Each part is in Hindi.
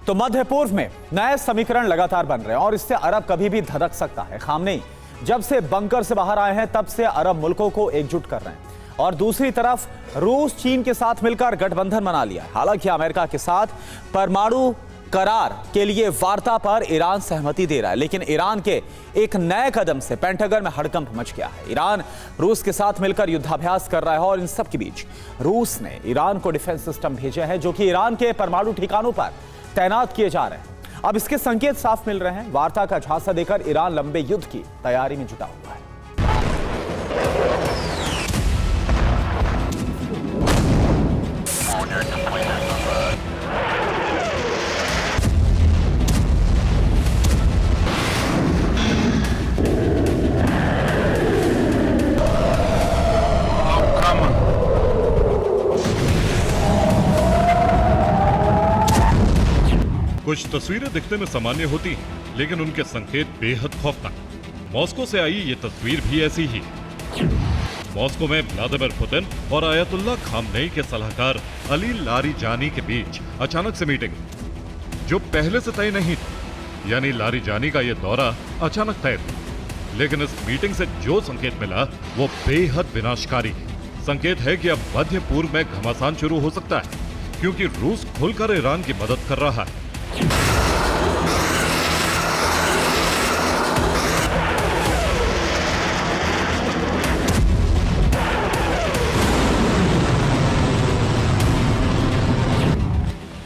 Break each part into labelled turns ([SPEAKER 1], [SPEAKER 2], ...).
[SPEAKER 1] तो मध्य पूर्व में नए समीकरण लगातार बन रहे हैं और इससे अरब कभी भी धधक सकता है। खामनेई जब से बंकर से बाहर आए हैं तब से अरब मुल्कों को एकजुट कर रहे हैं और दूसरी तरफ रूस चीन के साथ मिलकर गठबंधन बना लिया है। हालांकि अमेरिका के साथ परमाणु करार के लिए वार्ता पर ईरान सहमति दे रहा है, लेकिन ईरान के एक नए कदम से पेंटागन में हड़कंप मच गया है। ईरान रूस के साथ मिलकर युद्धाभ्यास कर रहा है और इन सब के बीच रूस ने ईरान को डिफेंस सिस्टम भेजे हैं जो कि ईरान के परमाणु ठिकानों पर तैनात किए जा रहे हैं। अब इसके संकेत साफ मिल रहे हैं। वार्ता का झांसा देकर ईरान लंबे युद्ध की तैयारी में जुटा हुआ है।
[SPEAKER 2] कुछ तस्वीरें दिखने में सामान्य होती हैं, लेकिन उनके संकेत बेहद खौफनाक। मॉस्को से आई ये तस्वीर भी ऐसी ही है। मॉस्को में व्लादिमीर पुतिन और आयतुल्लाह खामनेई के सलाहकार अली लारिजानी के बीच अचानक से मीटिंग, जो पहले से तय नहीं थी। यानी लारिजानी का ये दौरा अचानक तय था। लेकिन इस मीटिंग से जो संकेत मिला वो बेहद विनाशकारी है। संकेत है कि अब मध्य पूर्व में घमासान शुरू हो सकता है, क्योंकि रूस खुलकर ईरान की मदद कर रहा है।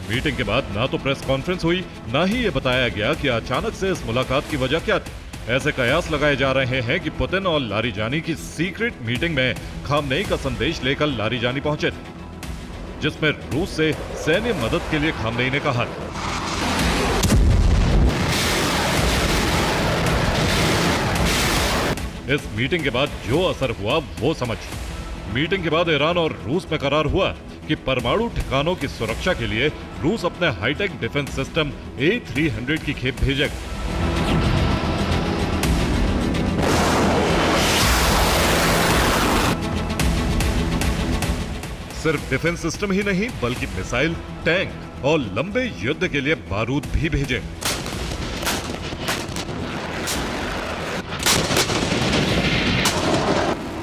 [SPEAKER 2] मीटिंग के बाद ना तो प्रेस कॉन्फ्रेंस हुई, ना ही ये बताया गया कि अचानक से इस मुलाकात की वजह क्या थी। ऐसे कयास लगाए जा रहे हैं कि पुतिन और लारिजानी की सीक्रेट मीटिंग में खामनेई का संदेश लेकर लारिजानी पहुंचे थे, जिसमें रूस से सैन्य मदद के लिए खामनेई ने कहा था। इस मीटिंग के बाद जो असर हुआ वो समझिए। मीटिंग के बाद ईरान और रूस में करार हुआ कि परमाणु ठिकानों की सुरक्षा के लिए रूस अपने हाईटेक डिफेंस सिस्टम A300 की खेप भेजेगा। सिर्फ डिफेंस सिस्टम ही नहीं, बल्कि मिसाइल, टैंक और लंबे युद्ध के लिए बारूद भी भेजेगा।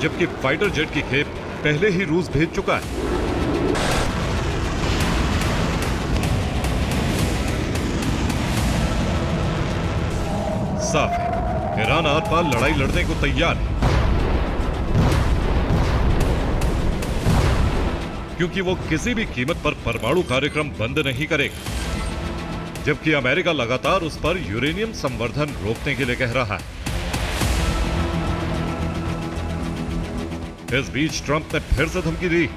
[SPEAKER 2] जबकि फाइटर जेट की खेप पहले ही रूस भेज चुका है। साफ है, ईरान आर पार लड़ाई लड़ने को तैयार है, क्योंकि वो किसी भी कीमत पर परमाणु कार्यक्रम बंद नहीं करेगा। जबकि अमेरिका लगातार उस पर यूरेनियम संवर्धन रोकने के लिए कह रहा है। इस बीच ट्रंप ने फिर से धमकी दी।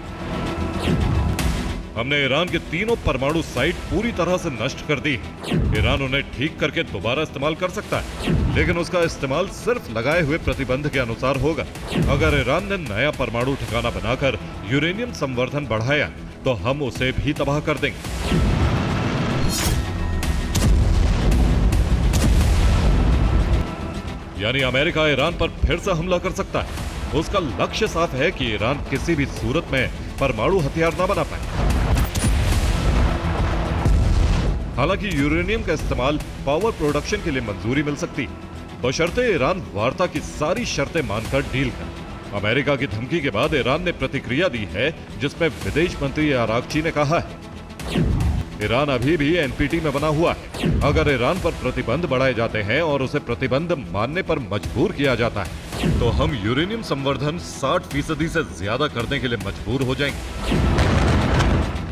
[SPEAKER 2] हमने ईरान के तीनों परमाणु साइट पूरी तरह से नष्ट कर दी। ईरान उन्हें ठीक करके दोबारा इस्तेमाल कर सकता है, लेकिन उसका इस्तेमाल सिर्फ लगाए हुए प्रतिबंध के अनुसार होगा। अगर ईरान ने नया परमाणु ठिकाना बनाकर यूरेनियम संवर्धन बढ़ाया तो हम उसे भी तबाह कर देंगे। यानी अमेरिका ईरान पर फिर से हमला कर सकता है। उसका लक्ष्य साफ है कि ईरान किसी भी सूरत में परमाणु हथियार न बना पाए। हालांकि यूरेनियम का इस्तेमाल पावर प्रोडक्शन के लिए मंजूरी मिल सकती है, बशर्ते ईरान वार्ता की सारी शर्तें मानकर डील करे। अमेरिका की धमकी के बाद ईरान ने प्रतिक्रिया दी है, जिसमें विदेश मंत्री अरागची ने कहा है, ईरान अभी भी एनपीटी में बना हुआ है। अगर ईरान पर प्रतिबंध बढ़ाए जाते हैं और उसे प्रतिबंध मानने पर मजबूर किया जाता है तो हम यूरेनियम संवर्धन 60% से ज्यादा करने के लिए मजबूर हो जाएंगे।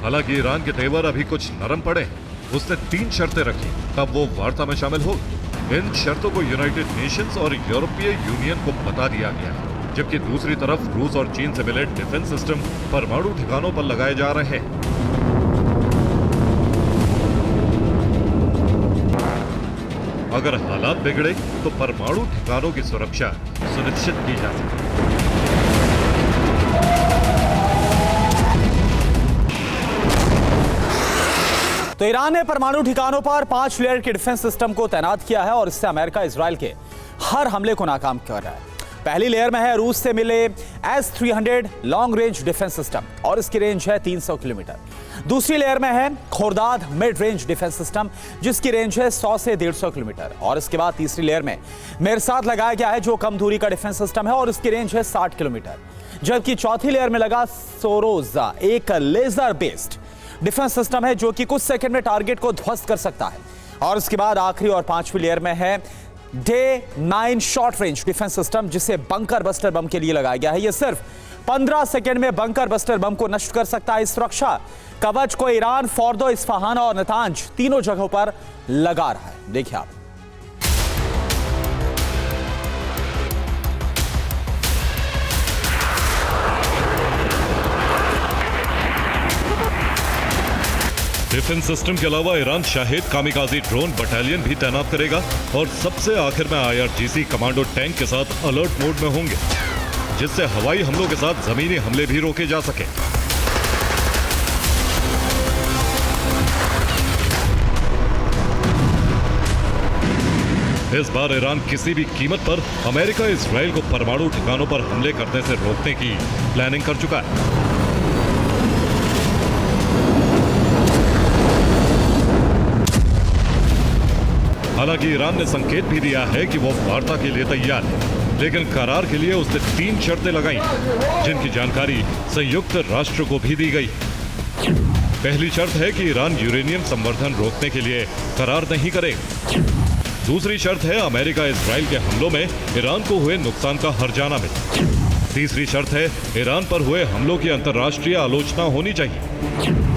[SPEAKER 2] हालांकि ईरान के तेवर अभी कुछ नरम पड़े। उसने 3 शर्तें रखी, तब वो वार्ता में शामिल होगा। इन शर्तों को यूनाइटेड नेशंस और यूरोपीय यूनियन को बता दिया गया है, जबकि दूसरी तरफ रूस और चीन से मिले डिफेंस सिस्टम परमाणु ठिकानों पर लगाए जा रहे हैं। अगर हालात बिगड़े तो परमाणु ठिकानों की सुरक्षा सुनिश्चित की जा सकती है।
[SPEAKER 1] तो ईरान ने परमाणु ठिकानों पर 5 लेयर के डिफेंस सिस्टम को तैनात किया है और इससे अमेरिका इजराइल के हर हमले को नाकाम कर रहा है। पहली लेयर में है रूस से मिले S-300 long range defence system और इसकी रेंज है 300 किलोमीटर। दूसरी लेयर में है खोरदाद मिड रेंज डिफेंस सिस्टम, जिसकी रेंज है 100 से 150 किलोमीटर। और इसके बाद तीसरी लेयर में मेरसात लगाया गया है, जो कम दूरी का डिफेंस सिस्टम है और इसकी रेंज है 60 किलोमीटर। जबकि चौथी लेयर में लगा सोरोजा, एक लेजर बेस्ड डिफेंस सिस्टम है जो कि कुछ सेकंड में टारगेट को ध्वस्त कर सकता है। और इसके बाद आखिरी और पांचवी लेयर में है day 9 short range defence system, जिसे बंकर बस्टर बम के लिए लगाया गया है। यह सिर्फ 15 सेकंड में बंकर बस्टर बम को नष्ट कर सकता है। इस सुरक्षा कवच को ईरान, फोर्दो, इस्फहान और नतांज तीनों जगहों पर लगा रहा है। देखिए आप।
[SPEAKER 2] डिफेंस सिस्टम के अलावा Iran Shahid kamikaze drone battalion भी तैनात करेगा और सबसे आखिर में IRGC कमांडो टैंक के साथ अलर्ट मोड में होंगे, जिससे हवाई हमलों के साथ जमीनी हमले भी रोके जा सके। इस बार ईरान किसी भी कीमत पर अमेरिका इजराइल को परमाणु ठिकानों पर हमले करने से रोकने की प्लानिंग कर चुका है। हालांकि ईरान ने संकेत भी दिया है कि वो वार्ता के लिए तैयार है, लेकिन करार के लिए उसने 3 शर्तें लगाई, जिनकी जानकारी संयुक्त राष्ट्र को भी दी गई। पहली शर्त है कि ईरान यूरेनियम संवर्धन रोकने के लिए करार नहीं करेगा। दूसरी शर्त है अमेरिका इजराइल के हमलों में ईरान को हुए नुकसान का हर्जाना मिले। तीसरी शर्त है ईरान पर हुए हमलों की अंतर्राष्ट्रीय आलोचना होनी चाहिए।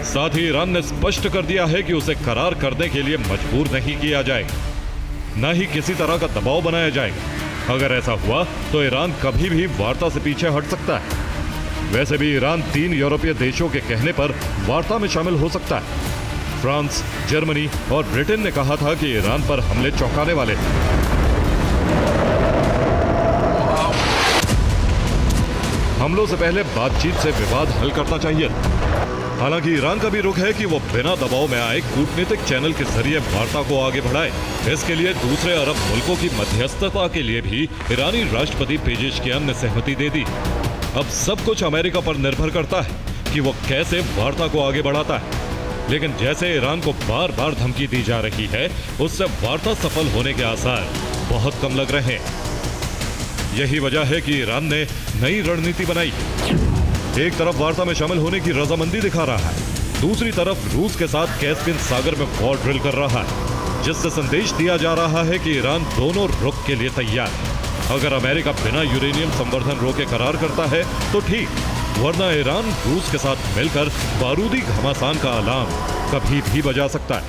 [SPEAKER 2] साथ ही ईरान ने स्पष्ट कर दिया है कि उसे करार करने के लिए मजबूर नहीं किया जाएगा, न ही किसी तरह का दबाव बनाया जाएगा। अगर ऐसा हुआ तो ईरान कभी भी वार्ता से पीछे हट सकता है। वैसे भी ईरान 3 यूरोपीय देशों के कहने पर वार्ता में शामिल हो सकता है। फ्रांस, जर्मनी और ब्रिटेन ने कहा था कि ईरान पर हमले चौंकाने वाले हैं। हमलों से पहले बातचीत से विवाद हल करना चाहिए। हालांकि ईरान का भी रुख है कि वो बिना दबाव में आए कूटनीतिक चैनल के जरिए वार्ता को आगे बढ़ाए। इसके लिए दूसरे अरब मुल्कों की मध्यस्थता के लिए भी ईरानी राष्ट्रपति पेजेशकियान ने सहमति दे दी। अब सब कुछ अमेरिका पर निर्भर करता है कि वो कैसे वार्ता को आगे बढ़ाता है। लेकिन जैसे ईरान को बार बार धमकी दी जा रही है, उससे वार्ता सफल होने के आसार बहुत कम लग रहे हैं। यही वजह है कि ईरान ने नई रणनीति बनाई। एक तरफ वार्ता में शामिल होने की रजामंदी दिखा रहा है, दूसरी तरफ रूस के साथ कैस्पियन सागर में वॉर ड्रिल कर रहा है, जिससे संदेश दिया जा रहा है कि ईरान दोनों रुख के लिए तैयार है। अगर अमेरिका बिना यूरेनियम संवर्धन रोके करार करता है तो ठीक, वरना ईरान रूस के साथ मिलकर बारूदी घमासान का अलार्म कभी भी बजा सकता है।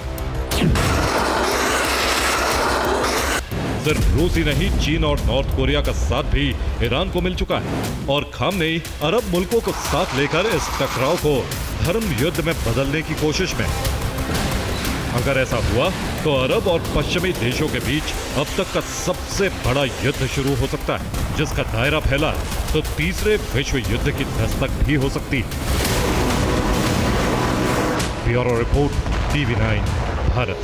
[SPEAKER 2] सिर्फ रूस ही नहीं, चीन और नॉर्थ कोरिया का साथ भी ईरान को मिल चुका है और खामनेई अरब मुल्कों को साथ लेकर इस टकराव को धर्म युद्ध में बदलने की कोशिश में। अगर ऐसा हुआ तो अरब और पश्चिमी देशों के बीच अब तक का सबसे बड़ा युद्ध शुरू हो सकता है, जिसका दायरा फैला तो तीसरे विश्व युद्ध की दस्तक भी हो सकती है। Bureau report, TV9 Bharat.